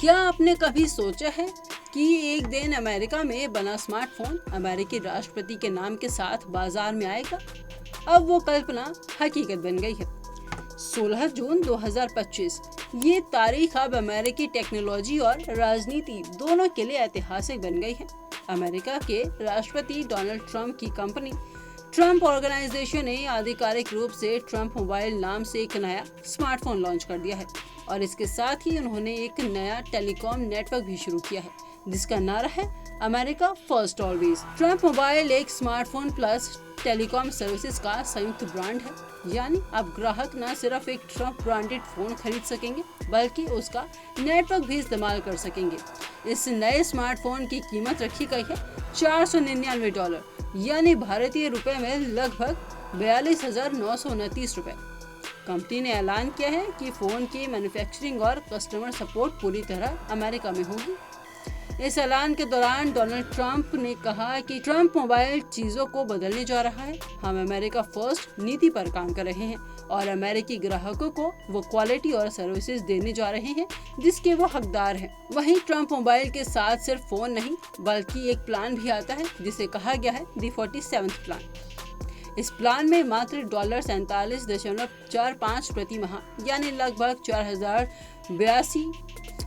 क्या आपने कभी सोचा है कि एक दिन अमेरिका में बना स्मार्टफोन अमेरिकी राष्ट्रपति के नाम के साथ बाजार में आएगा? अब वो कल्पना हकीकत बन गई है। 16 जून 2025 ये तारीख अब अमेरिकी टेक्नोलॉजी और राजनीति दोनों के लिए ऐतिहासिक बन गई है। अमेरिका के राष्ट्रपति डोनाल्ड ट्रंप की कंपनी ट्रंप ऑर्गेनाइजेशन ने आधिकारिक रूप से ट्रंप मोबाइल नाम से एक नया स्मार्टफोन लॉन्च कर दिया है और इसके साथ ही उन्होंने एक नया टेलीकॉम नेटवर्क भी शुरू किया है जिसका नारा है America first always. Trump mobile एक स्मार्टफोन प्लस टेलीकॉम सर्विसेज का संयुक्त ब्रांड है, यानी अब ग्राहक न सिर्फ एक ट्रंप ब्रांडेड फोन खरीद सकेंगे बल्कि उसका नेटवर्क भी इस्तेमाल कर सकेंगे। इस नए स्मार्टफोन की कीमत रखी गई है $499, यानी भारतीय रुपए में लगभग 42,929 रुपए। कंपनी ने ऐलान किया है कि फोन की मैन्युफैक्चरिंग और कस्टमर सपोर्ट पूरी तरह अमेरिका में होगी। इस ऐलान के दौरान डोनाल्ड ट्रंप ने कहा कि ट्रंप मोबाइल चीजों को बदलने जा रहा है। हम अमेरिका फर्स्ट नीति पर काम कर रहे हैं और अमेरिकी ग्राहकों को वो क्वालिटी और सर्विसेज देने जा रहे हैं जिसके वो हकदार हैं। वहीं ट्रंप मोबाइल के साथ सिर्फ फोन नहीं बल्कि एक प्लान भी आता है जिसे कहा गया है द 47th प्लान। इस प्लान में मात्र $47.45 प्रति माह यानी लगभग 4,082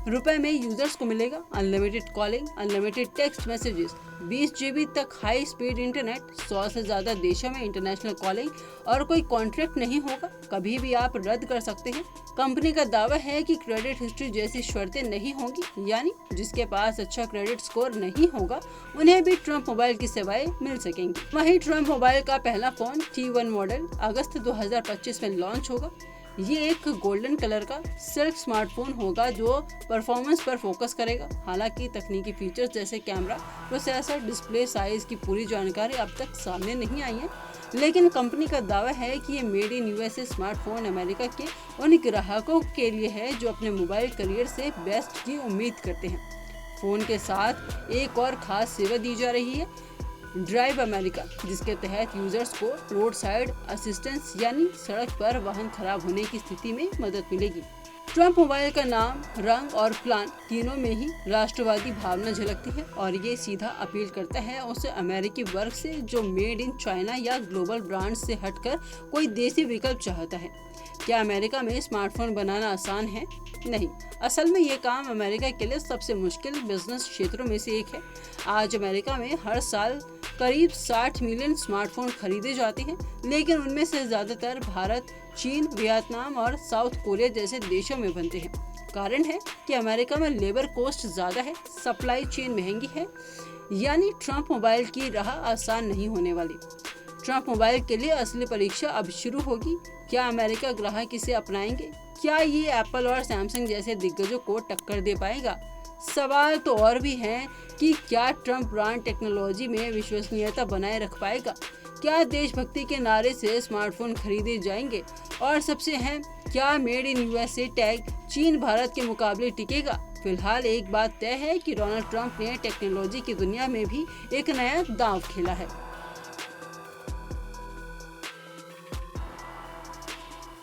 रुपए में यूजर्स को मिलेगा unlimited calling, unlimited text messages, 20 GB तक हाई स्पीड इंटरनेट, 100 से ज्यादा देशों में इंटरनेशनल कॉलिंग और कोई कॉन्ट्रैक्ट नहीं होगा, कभी भी आप रद्द कर सकते हैं। कंपनी का दावा है कि क्रेडिट हिस्ट्री जैसी शर्तें नहीं होंगी, यानी जिसके पास अच्छा क्रेडिट स्कोर नहीं होगा उन्हें भी ट्रंप मोबाइल की सेवाएं मिल सकेंगी। वहीं ट्रंप मोबाइल का पहला फोन T1 मॉडल अगस्त 2025 में लॉन्च होगा। ये एक गोल्डन कलर का सिल्क स्मार्टफोन होगा जो परफॉर्मेंस पर फोकस करेगा। हालांकि तकनीकी फीचर्स जैसे कैमरा, प्रोसेसर, डिस्प्ले साइज की पूरी जानकारी अब तक सामने नहीं आई है, लेकिन कंपनी का दावा है कि ये made in USA smartphone America के उन ग्राहकों के लिए है जो अपने मोबाइल करियर से बेस्ट की उम्मीद करते हैं। फोन के साथ एक और खास सेवा दी जा रही है, ड्राइव अमेरिका, जिसके तहत यूजर्स को रोड साइड असिस्टेंस यानी सड़क पर वाहन खराब होने की स्थिति में मदद मिलेगी। ट्रंप मोबाइल का नाम, रंग और प्लान तीनों में ही राष्ट्रवादी भावना झलकती है और ये सीधा अपील करता है उस अमेरिकी वर्ग से जो मेड इन चाइना या ग्लोबल ब्रांड से हटकर कोई देसी विकल्प चाहता है। क्या अमेरिका में स्मार्टफोन बनाना आसान है? नहीं, असल में ये काम अमेरिका के लिए सबसे मुश्किल बिजनेस क्षेत्रों में से एक है। आज अमेरिका में हर साल करीब 60 मिलियन स्मार्टफोन खरीदे जाते हैं, लेकिन उनमें से ज्यादातर भारत, चीन, वियतनाम और साउथ कोरिया जैसे देशों में बनते हैं। कारण है कि अमेरिका में लेबर कॉस्ट ज्यादा है, सप्लाई चेन महंगी है, यानी ट्रंप मोबाइल की राह आसान नहीं होने वाली। ट्रंप मोबाइल के लिए असली परीक्षा अब शुरू होगी। क्या अमेरिका ग्राहक इसे अपनाएंगे? क्या ये एप्पल और सैमसंग जैसे दिग्गजों को टक्कर दे पाएगा? सवाल तो और भी हैं कि क्या ट्रंप ब्रांड टेक्नोलॉजी में विश्वसनीयता बनाए रख पाएगा? क्या देशभक्ति के नारे से स्मार्टफोन खरीदे जाएंगे? और सबसे अहम, क्या मेड इन यूएसए टैग चीन भारत के मुकाबले टिकेगा? फिलहाल एक बात तय है कि डोनाल्ड ट्रंप ने टेक्नोलॉजी की दुनिया में भी एक नया दांव खेला है।